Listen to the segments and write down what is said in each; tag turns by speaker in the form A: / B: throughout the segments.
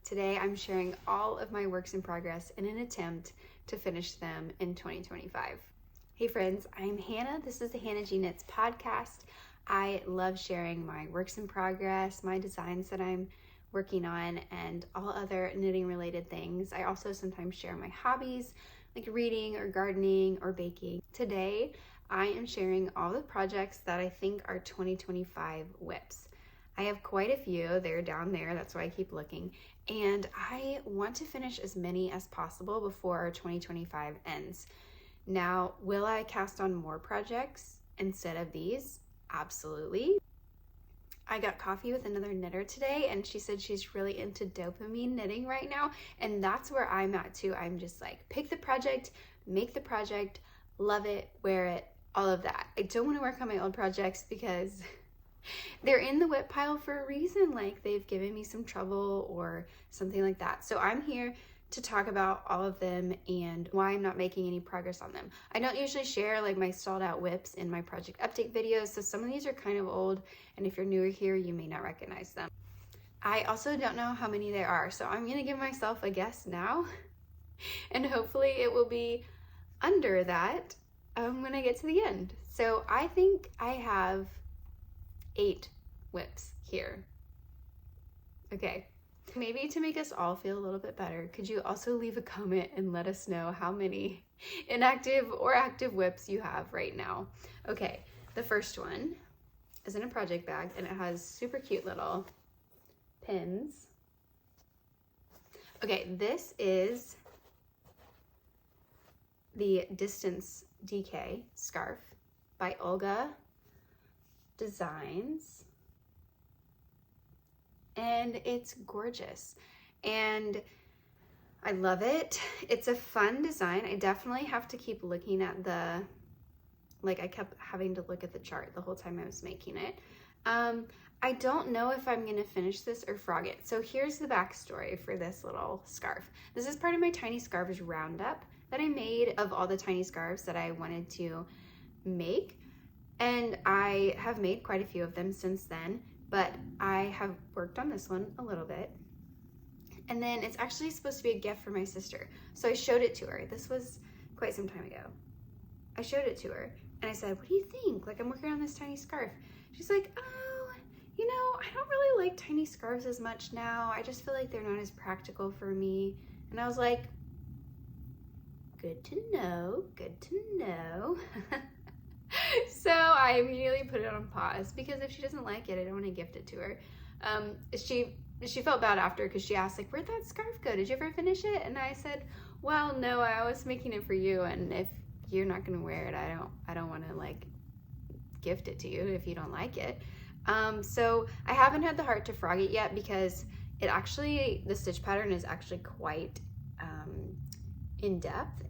A: Today I'm sharing all of my works in progress in an attempt to finish them in 2025. Hey friends, I'm Hannah. This is the Hannah G Knits podcast. I love sharing my works in progress, my designs that I'm working on, and all other knitting related things. I also sometimes share my hobbies like reading or gardening or baking. Today I am sharing all the projects that I think are 2025 whips. I have quite a few. They're down there. That's why I keep looking. And I want to finish as many as possible before our 2025 ends. Now, will I cast on more projects instead of these? Absolutely. I got coffee with another knitter today, and she said she's really into dopamine knitting right now. And that's where I'm at too. I'm just like, pick the project, make the project, love it, wear it, all of that. I don't want to work on my old projects because they're in the whip pile for a reason, like they've given me some trouble or something like that. So I'm here to talk about all of them and why I'm not making any progress on them. I don't usually share like my stalled out whips in my project update videos, so some of these are kind of old, and if you're newer here, you may not recognize them. I also don't know how many there are, so I'm gonna give myself a guess now, and hopefully it will be under that when I get to the end. So I think I have 8 whips here. Okay, maybe to make us all feel a little bit better, could you also leave a comment and let us know how many inactive or active whips you have right now? Okay, the first one is in a project bag and it has super cute little pins. Okay, this is the Distance DK scarf by Olga Designs, and it's gorgeous and I love it. It's a fun design. I definitely have to keep looking at the, like I kept having to look at the chart the whole time I was making it. I don't know if I'm gonna finish this or frog it. So here's the backstory for this little scarf. This is part of my tiny scarves roundup that I made of all the tiny scarves that I wanted to make. And I have made quite a few of them since then, but I have worked on this one a little bit. And then it's actually supposed to be a gift for my sister. So I showed it to her. This was quite some time ago. I showed it to her and I said, what do you think? Like, I'm working on this tiny scarf. She's like, oh, you know, I don't really like tiny scarves as much now. I just feel like they're not as practical for me. And I was like, good to know, good to know. So I immediately put it on pause because if she doesn't like it, I don't want to gift it to her. She felt bad after because she asked like, where'd that scarf go? Did you ever finish it? And I said, well, no, I was making it for you, and if you're not gonna wear it, I don't want to like gift it to you if you don't like it. So I haven't had the heart to frog it yet because the stitch pattern is actually quite in depth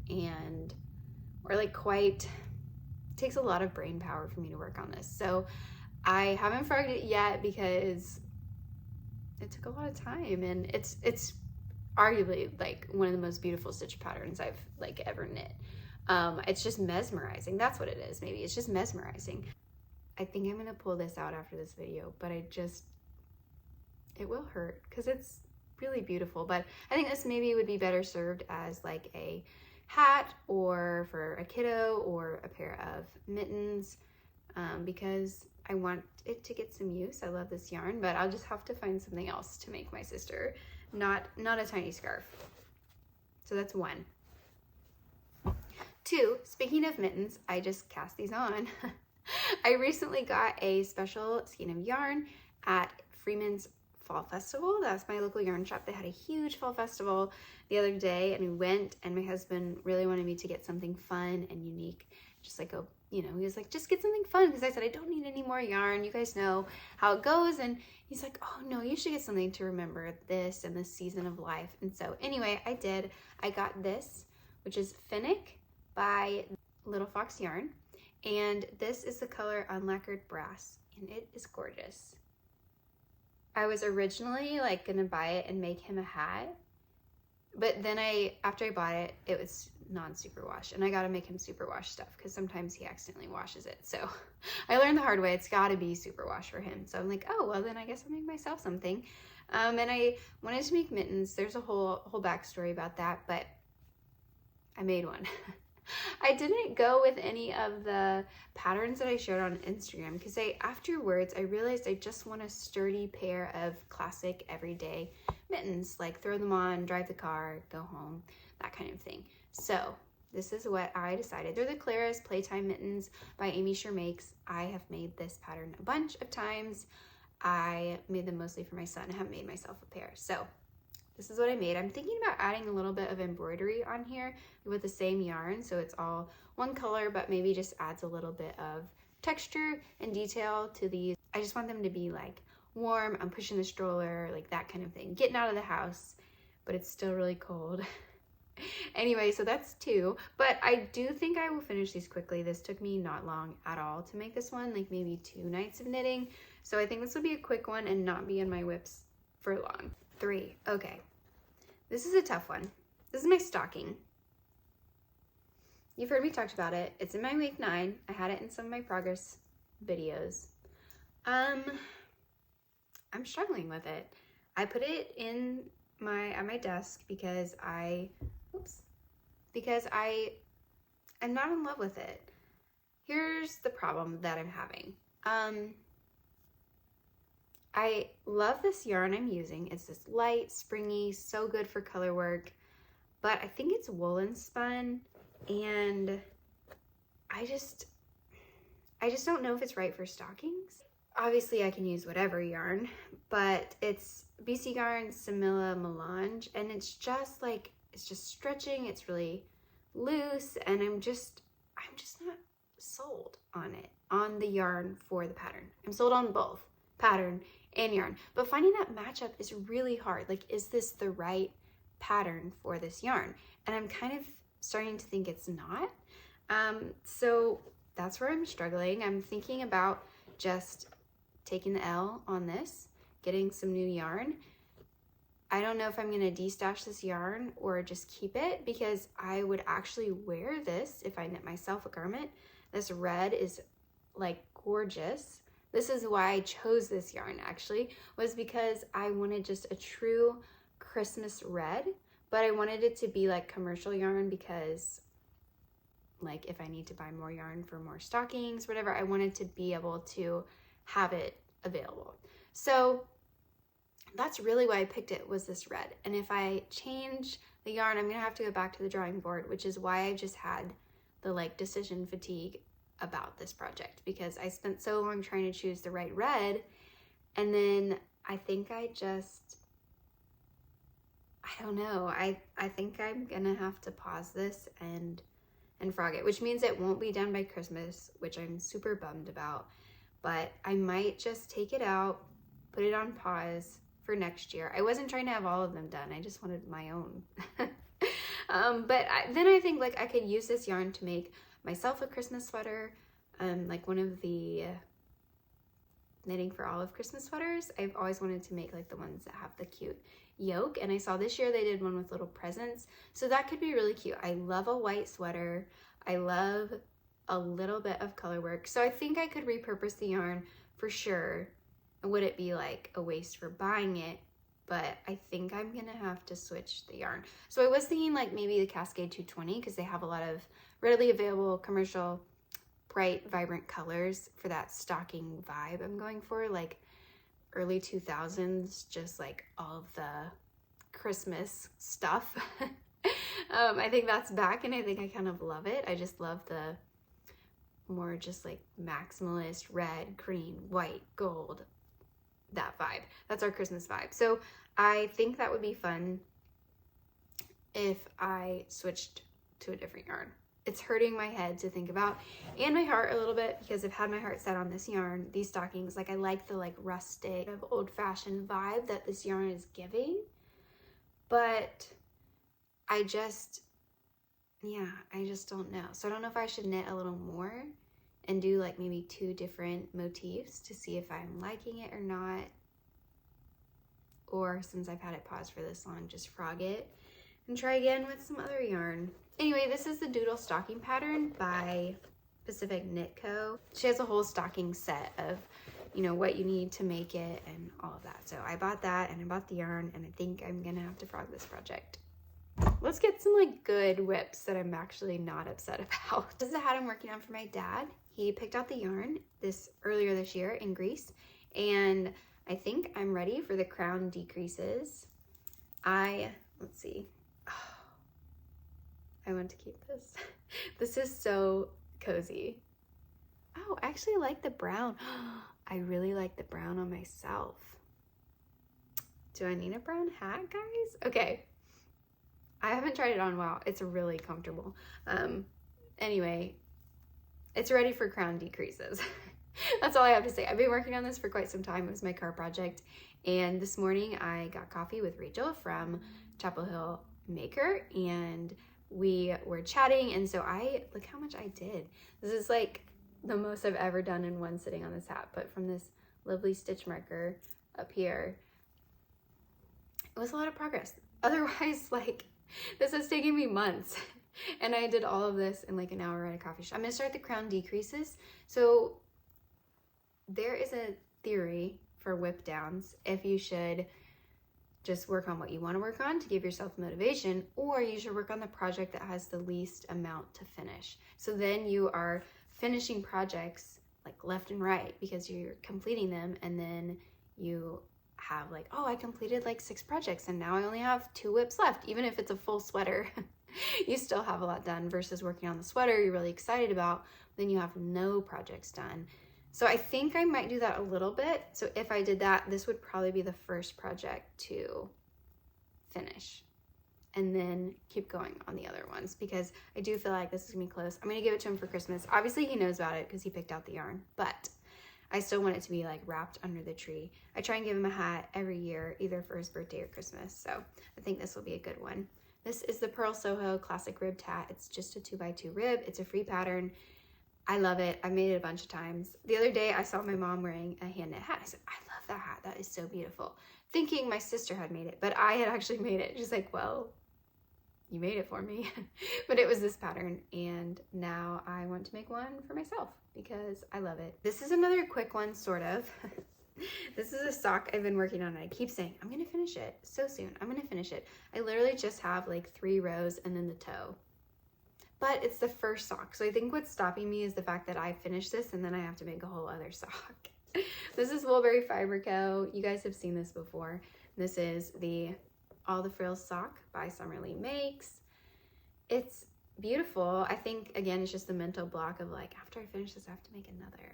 A: takes a lot of brain power for me to work on this. So I haven't frogged it yet because it took a lot of time, and it's arguably like one of the most beautiful stitch patterns I've like ever knit. It's just mesmerizing. That's what it is. Maybe it's just mesmerizing. I think I'm gonna pull this out after this video, but it will hurt because it's really beautiful. But I think this maybe would be better served as like a hat or for a kiddo or a pair of mittens, because I want it to get some use. I love this yarn, but I'll just have to find something else to make my sister not a tiny scarf. So that's 1. 2, speaking of mittens, I just cast these on. I recently got a special skein of yarn at Freeman's Fall Festival. That's my local yarn shop. They had a huge fall festival the other day, and we went, and my husband really wanted me to get something fun and unique, just like he was like, just get something fun, because I said I don't need any more yarn, you guys know how it goes. And he's like, oh no, you should get something to remember this and this season of life. And so anyway, I did. I got this, which is Fennec by Little Fox Yarn, and this is the color Unlacquered Brass, and it is gorgeous. I was originally like gonna buy it and make him a hat, but then after I bought it, it was non-superwash, and I gotta make him superwash stuff because sometimes he accidentally washes it. So I learned the hard way, it's gotta be superwash for him. So I'm like, oh, well then I guess I'll make myself something. And I wanted to make mittens. There's a whole backstory about that, but I made one. I didn't go with any of the patterns that I showed on Instagram because afterwards I realized I just want a sturdy pair of classic everyday mittens, like throw them on, drive the car, go home, that kind of thing. So this is what I decided. They're the Clara's Playtime Mittens by Aimee Sher Makes. I have made this pattern a bunch of times. I made them mostly for my son. I haven't made myself a pair. So this is what I made. I'm thinking about adding a little bit of embroidery on here with the same yarn, so it's all one color, but maybe just adds a little bit of texture and detail to these. I just want them to be like warm. I'm pushing the stroller, like that kind of thing. Getting out of the house, but it's still really cold. Anyway, so that's 2, but I do think I will finish these quickly. This took me not long at all to make this one, like maybe 2 nights of knitting. So I think this would be a quick one and not be in my whips for long. 3, okay. This is a tough one. This is my stocking. You've heard me talk about it. It's in my week 9. I had it in some of my progress videos. I'm struggling with it. I put it in at my desk because I'm not in love with it. Here's the problem that I'm having. I love this yarn I'm using. It's this light, springy, so good for color work, but I think it's woolen spun, and I just don't know if it's right for stockings. Obviously I can use whatever yarn, but it's BC yarn Semilla Melange, and it's just stretching. It's really loose, and I'm just not sold on the yarn for the pattern. I'm sold on both pattern and yarn, but finding that matchup is really hard. Like, is this the right pattern for this yarn? And I'm kind of starting to think it's not. So that's where I'm struggling. I'm thinking about just taking the L on this, getting some new yarn. I don't know if I'm gonna destash this yarn or just keep it, because I would actually wear this if I knit myself a garment. This red is like gorgeous. This is why I chose this yarn, actually, was because I wanted just a true Christmas red, but I wanted it to be like commercial yarn because, like, if I need to buy more yarn for more stockings, whatever, I wanted to be able to have it available. So that's really why I picked it, was this red. And if I change the yarn, I'm gonna have to go back to the drawing board, which is why I just had the like decision fatigue about this project, because I spent so long trying to choose the right red, and then I think I don't know. I think I'm gonna have to pause this and frog it, which means it won't be done by Christmas, which I'm super bummed about. But I might just take it out, put it on pause for next year. I wasn't trying to have all of them done. I just wanted my own. But then I think like I could use this yarn to make myself a Christmas sweater, like one of the knitting for olive Christmas sweaters. I've always wanted to make like the ones that have the cute yoke, and I saw this year they did one with little presents, so that could be really cute. I love a white sweater. I love a little bit of color work, so I think I could repurpose the yarn for sure. Would it be like a waste for buying it? But I think I'm gonna have to switch the yarn. So I was thinking like maybe the Cascade 220, because they have a lot of readily available commercial bright vibrant colors for that stocking vibe I'm going for, like early 2000s, just like all of the Christmas stuff. I think that's back, and I think I kind of love it. I just love the more just like maximalist red, green, white, gold, that vibe. That's our Christmas vibe. So I think that would be fun if I switched to a different yarn. It's hurting my head to think about, and my heart a little bit, because I've had my heart set on this yarn, these stockings. Like, I like the like rustic, old-fashioned vibe that this yarn is giving, but I just don't know. So I don't know if I should knit a little more and do like maybe 2 different motifs to see if I'm liking it or not, or since I've had it paused for this long, just frog it and try again with some other yarn. Anyway, this is the Doodle Stocking pattern by Pacific Knit Co. She has a whole stocking set of you know, what you need to make it and all of that. So I bought that, and I bought the yarn, and I think I'm gonna have to frog this project. Let's get some like good whips that I'm actually not upset about. This is a hat I'm working on for my dad. He picked out the yarn earlier this year in Greece, and I think I'm ready for the crown decreases. Let's see. Oh, I want to keep this. This is so cozy. Oh, I actually like the brown. I really like the brown on myself. Do I need a brown hat, guys? Okay. I haven't tried it on. Wow, it's really comfortable. Anyway, it's ready for crown decreases. That's all I have to say. I've been working on this for quite some time. It was my car project. And this morning I got coffee with Rachel from Chapel Hill Maker, and we were chatting. And so look how much I did. This is like the most I've ever done in one sitting on this hat, but from this lovely stitch marker up here, it was a lot of progress. Otherwise, like, this has taken me months, and I did all of this in like an hour at a coffee shop. I'm gonna start the crown decreases. So there is a theory for whip downs if you should just work on what you want to work on to give yourself motivation, or you should work on the project that has the least amount to finish. So then you are finishing projects like left and right because you're completing them, and then you have like, oh, I completed like 6 projects and now I only have 2 whips left. Even if it's a full sweater, you still have a lot done versus working on the sweater you're really excited about, then you have no projects done. So I think I might do that a little bit. So if I did that, this would probably be the first project to finish, and then keep going on the other ones, because I do feel like this is gonna be close. I'm gonna give it to him for Christmas. Obviously he knows about it because he picked out the yarn, but I still want it to be like wrapped under the tree. I try and give him a hat every year, either for his birthday or Christmas. So I think this will be a good one. This is the Purl Soho classic ribbed hat. It's just a 2x2 rib. It's a free pattern. I love it. I've made it a bunch of times. The other day I saw my mom wearing a hand knit hat. I said, I love that hat. That is so beautiful. Thinking my sister had made it, but I had actually made it. She's like, well, you made it for me. But it was this pattern, and now I want to make one for myself because I love it. This is another quick one, sort of. This is a sock I've been working on, and I keep saying, I'm gonna finish it so soon. I'm gonna finish it. I literally just have like 3 rows and then the toe. But it's the first sock. So I think what's stopping me is the fact that I finished this and then I have to make a whole other sock. This is Woolberry Fiber Co. You guys have seen this before. This is All the Frills sock by Emery Makes. It's beautiful. I think, again, it's just the mental block of like, after I finish this, I have to make another.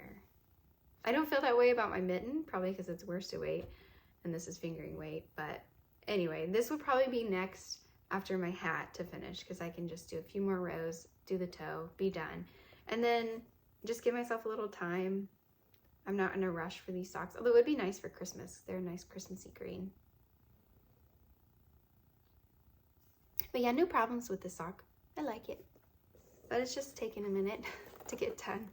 A: I don't feel that way about my mitten, probably because it's worsted weight and this is fingering weight. But anyway, this would probably be next after my hat to finish, because I can just do a few more rows, do the toe, be done, and then just give myself a little time. I'm not in a rush for these socks, although it would be nice for Christmas. They're a nice Christmassy green. But yeah, no problems with the sock. I like it, but it's just taking a minute to get done.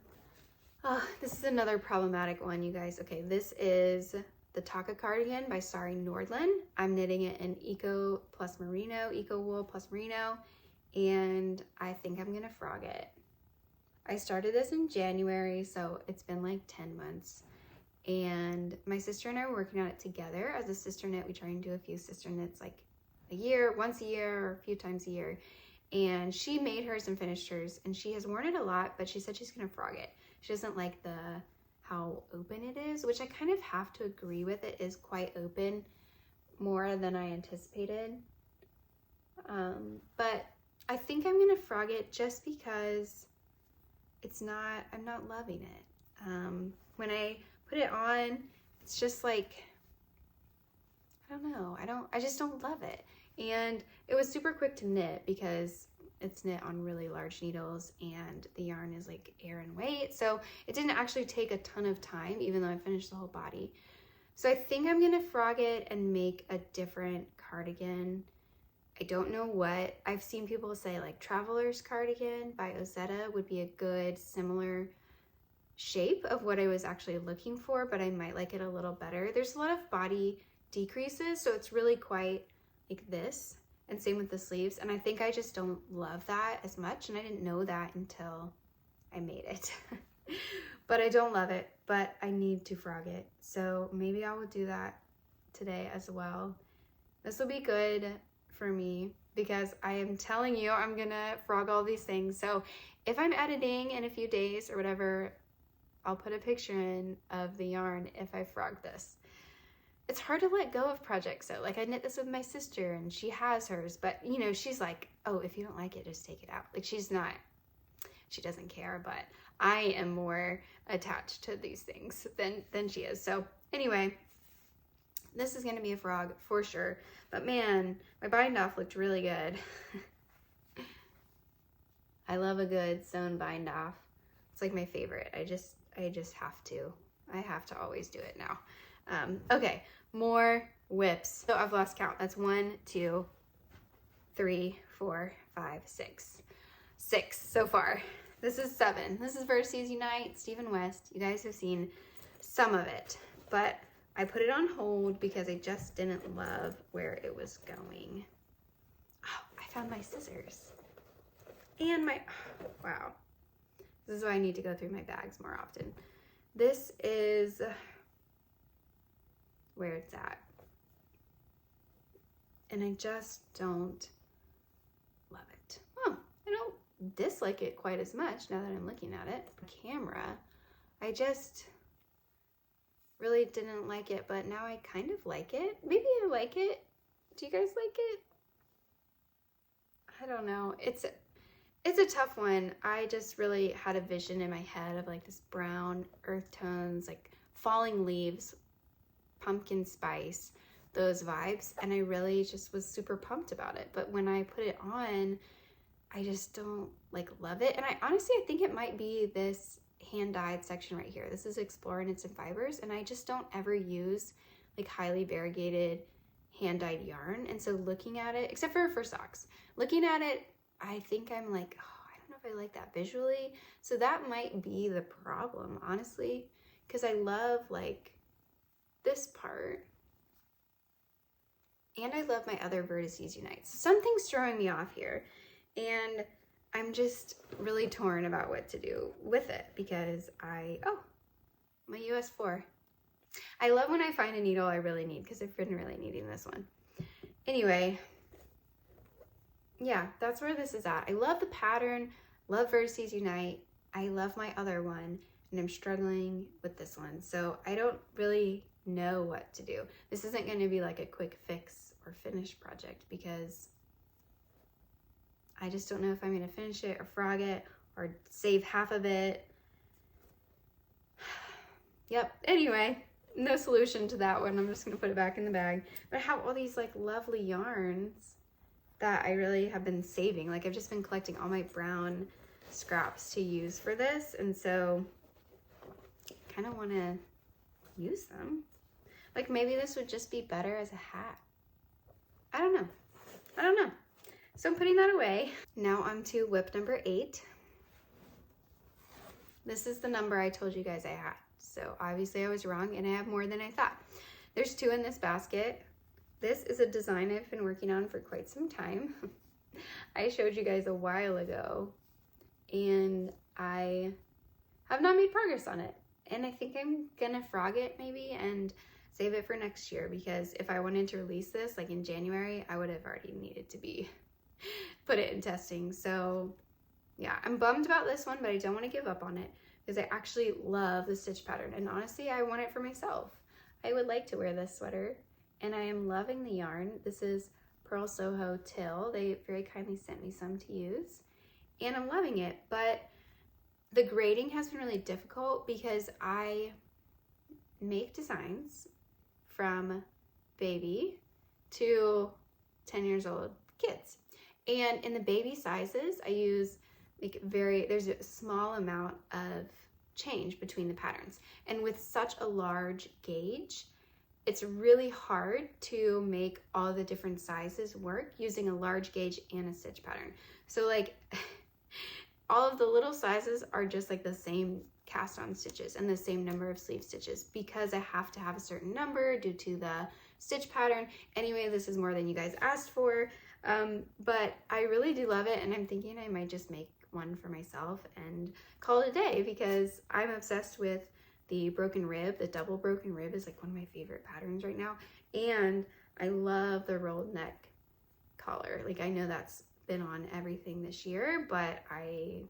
A: Oh, this is another problematic one, you guys. Okay, this is the Tahka Cardigan by Sari Nordlund. I'm knitting it in Eco plus Merino, Eco Wool plus Merino, and I think I'm gonna frog it. I started this in January, so it's been like 10 months. And my sister and I are working on it together as a sister knit. We try and do a few sister knits like once a year, or a few times a year. And she made hers and finished hers, and she has worn it a lot, but she said she's gonna frog it. She doesn't like how open it is, which I kind of have to agree with. It is quite open, more than I anticipated. But I think I'm gonna frog it just because I'm not loving it. When I put it on, it's just like, I don't know, I just don't love it. And it was super quick to knit because it's knit on really large needles and the yarn is like air and weight. So it didn't actually take a ton of time, even though I finished the whole body. So I think I'm gonna frog it and make a different cardigan. I don't know what. I've seen people say like Traveler's Cardigan by Ozetta would be a good similar shape of what I was actually looking for, but I might like it a little better. There's a lot of body decreases, so it's really quite like this. And same with the sleeves, and I think I just don't love that as much, and I didn't know that until I made it. But I don't love it, but I need to frog it. So maybe I will do that today as well. This will be good for me because I am telling you I'm gonna frog all these things. So if I'm editing in a few days or whatever, I'll put a picture in of the yarn if I frog this. It's hard to let go of projects though. Like I knit this with my sister and she has hers, but you know, she's like, oh, if you don't like it, just take it out. Like she doesn't care, but I am more attached to these things than she is. So anyway, this is gonna be a frog for sure. But man, my bind off looked really good. I love a good sewn bind off. It's like my favorite. I just have to. I have to always do it now. Okay, more whips. So I've lost count. That's 1, 2, 3, 4, 5, 6. 6 so far. This is 7. This is Vertices Unite, Stephen West. You guys have seen some of it, but I put it on hold because I just didn't love where it was going. Oh, I found my scissors. And my, wow. This is why I need to go through my bags more often. This is where it's at. And I just don't love it. Oh, I don't dislike it quite as much now that I'm looking at it. Camera, I just really didn't like it, but now I kind of like it. Maybe I like it. Do you guys like it? I don't know. It's a tough one. I just really had a vision in my head of like this brown earth tones, like falling leaves, pumpkin spice, those vibes, and I really just was super pumped about it. But when I put it on, I just don't like love it. And I honestly think it might be this hand dyed section right here. This is Explore Knits and Fibers, and I just don't ever use like highly variegated hand dyed yarn. And so looking at it, except for socks, looking at it, I think I'm like, oh, I don't know if I like that visually. So that might be the problem, honestly, because I love like this part. And I love my other Vertices Unite. So something's throwing me off here. And I'm just really torn about what to do with it because oh, my US 4. I love when I find a needle I really need because I've been really needing this one. Anyway, yeah, that's where this is at. I love the pattern, love Vertices Unite. I love my other one, and I'm struggling with this one. So I don't really know what to do. This isn't going to be like a quick fix or finish project because I just don't know if I'm going to finish it or frog it or save half of it. Yep. Anyway, no solution to that one. I'm just going to put it back in the bag. But I have all these like lovely yarns that I really have been saving. Like I've just been collecting all my brown scraps to use for this. And so I kind of want to use them. Like maybe this would just be better as a hat. I don't know. I don't know. So I'm putting that away. Now on to whip number 8. This is the number I told you guys I had. So obviously I was wrong and I have more than I thought. There's 2 in this basket. This is a design I've been working on for quite some time. I showed you guys a while ago and I have not made progress on it. And I think I'm gonna frog it maybe and save it for next year because if I wanted to release this like in January, I would have already needed to be put it in testing. So yeah, I'm bummed about this one, but I don't want to give up on it because I actually love the stitch pattern. And honestly, I want it for myself. I would like to wear this sweater and I am loving the yarn. This is Purl Soho Till. They very kindly sent me some to use and I'm loving it. But the grading has been really difficult because I make designs from baby to 10 years old kids. And in the baby sizes, I use like there's a small amount of change between the patterns. And with such a large gauge, it's really hard to make all the different sizes work using a large gauge and a stitch pattern. So like all of the little sizes are just like the same cast on stitches and the same number of sleeve stitches because I have to have a certain number due to the stitch pattern. Anyway, this is more than you guys asked for. But I really do love it and I'm thinking I might just make one for myself and call it a day, because I'm obsessed with the broken rib. The double broken rib is like one of my favorite patterns right now. And I love the rolled neck collar. Like, I know that's been on everything this year, but I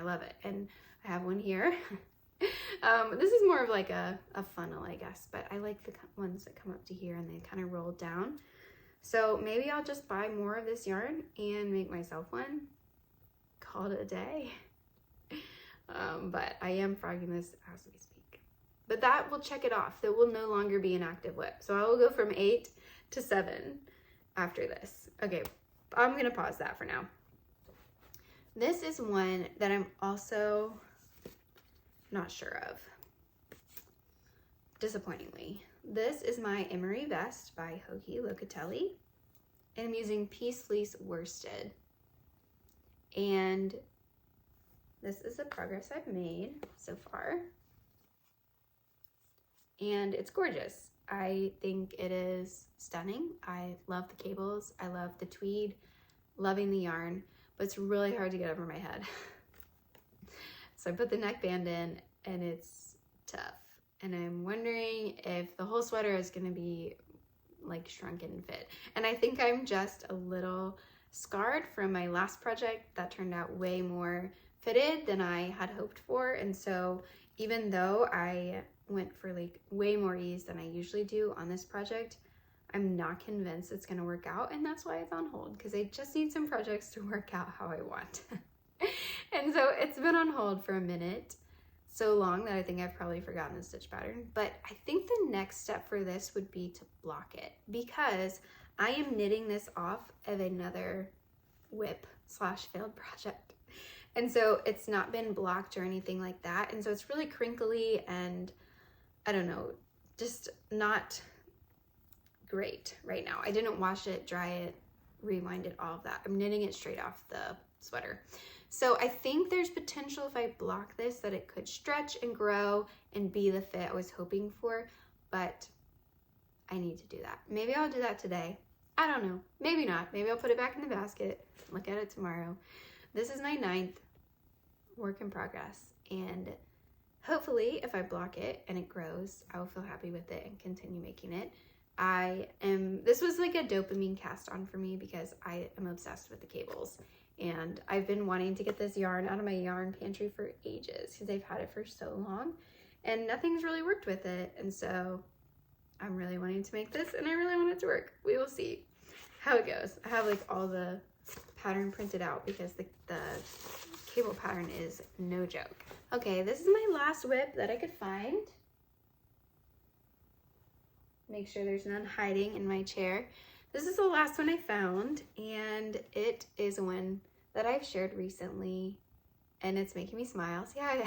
A: love it. And I have one here. This is more of like a funnel, I guess, but I like the ones that come up to here and they kind of roll down. So maybe I'll just buy more of this yarn and make myself one. Call it a day. But I am frogging this as we speak. But that will check it off. There will no longer be an active whip. So I will go from 8 to 7 after this. Okay, I'm gonna pause that for now. This is one that I'm also not sure of, disappointingly. This is my Emery Vest by Locatelli, and I'm using Peace Fleece worsted. And this is the progress I've made so far. And it's gorgeous. I think it is stunning. I love the cables. I love the tweed, loving the yarn, but it's really hard to get over my head. So I put the neckband in and it's tough. And I'm wondering if the whole sweater is gonna be like shrunken fit. And I think I'm just a little scarred from my last project that turned out way more fitted than I had hoped for. And so even though I went for like way more ease than I usually do on this project, I'm not convinced it's gonna work out. And that's why it's on hold, because I just need some projects to work out how I want. And so it's been on hold for a minute, so long that I think I've probably forgotten the stitch pattern. But I think the next step for this would be to block it, because I am knitting this off of another whip / failed project. And so it's not been blocked or anything like that. And so it's really crinkly and I don't know, just not great right now. I didn't wash it, dry it, rewind it, all of that. I'm knitting it straight off the sweater. So I think there's potential if I block this that it could stretch and grow and be the fit I was hoping for, but I need to do that. Maybe I'll do that today. I don't know. Maybe not. Maybe I'll put it back in the basket, look at it tomorrow. This is my 9th work in progress, and hopefully if I block it and it grows, I will feel happy with it and continue making it. This was like a dopamine cast on for me because I am obsessed with the cables. And I've been wanting to get this yarn out of my yarn pantry for ages because I've had it for so long and nothing's really worked with it. And so I'm really wanting to make this and I really want it to work. We will see how it goes. I have like all the pattern printed out because the cable pattern is no joke. Okay, this is my last whip that I could find. Make sure there's none hiding in my chair. This is the last one I found, and it is one that I've shared recently, and it's making me smile. See how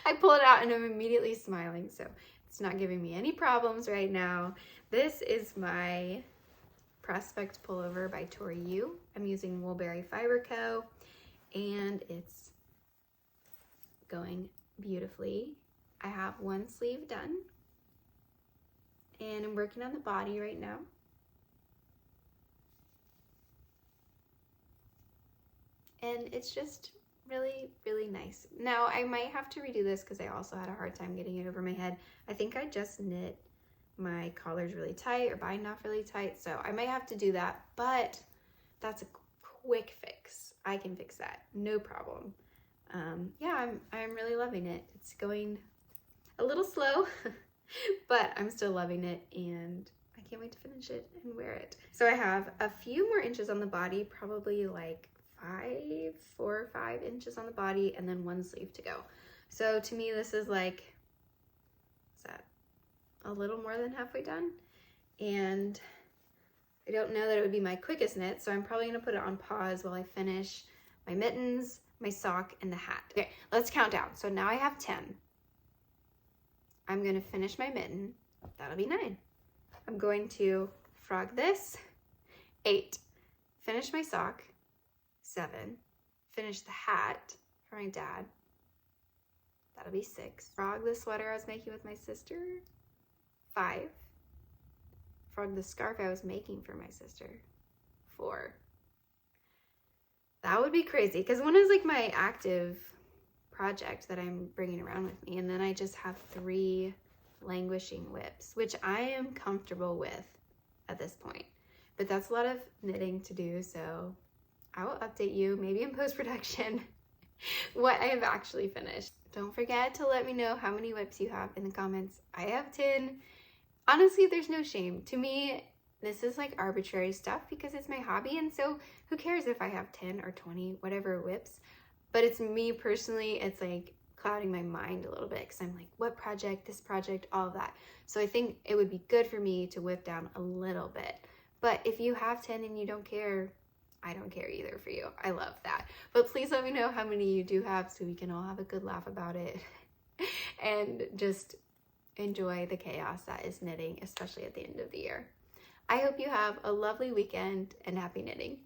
A: I pull it out and I'm immediately smiling, so it's not giving me any problems right now. This is my Prospect Pullover by Tori Yu. I'm using Woolberry Fiber Co, and it's going beautifully. I have one sleeve done, and I'm working on the body right now. And it's just really, really nice. Now, I might have to redo this because I also had a hard time getting it over my head. I think I just knit my collars really tight or bind off really tight, so I might have to do that, but that's a quick fix. I can fix that, no problem. Yeah, I'm really loving it. It's going a little slow, but I'm still loving it, and I can't wait to finish it and wear it. So I have a few more inches on the body, probably like 4 or 5 inches on the body, and then one sleeve to go. So to me, this is like, is that a little more than halfway done? And I don't know that it would be my quickest knit, so I'm probably gonna put it on pause while I finish my mittens, my sock, and the hat. Okay, let's count down. So now I have 10. I'm gonna finish my mitten, that'll be 9. I'm going to frog this, 8. Finish my sock, 7. Finish the hat for my dad, that'll be 6. Frog the sweater I was making with my sister, 5. Frog the scarf I was making for my sister, 4. That would be crazy, because one is like my active project that I'm bringing around with me, and then I just have 3 languishing whips, which I am comfortable with at this point. But that's a lot of knitting to do, so I will update you maybe in post-production what I have actually finished. Don't forget to let me know how many whips you have in the comments. I have 10. Honestly, there's no shame. To me, this is like arbitrary stuff because it's my hobby, and so who cares if I have 10 or 20, whatever whips. But it's me personally, it's like clouding my mind a little bit, because I'm like, what project, this project, all of that. So I think it would be good for me to whip down a little bit. But if you have 10 and you don't care, I don't care either for you. I love that. But please let me know how many you do have so we can all have a good laugh about it and just enjoy the chaos that is knitting, especially at the end of the year. I hope you have a lovely weekend and happy knitting.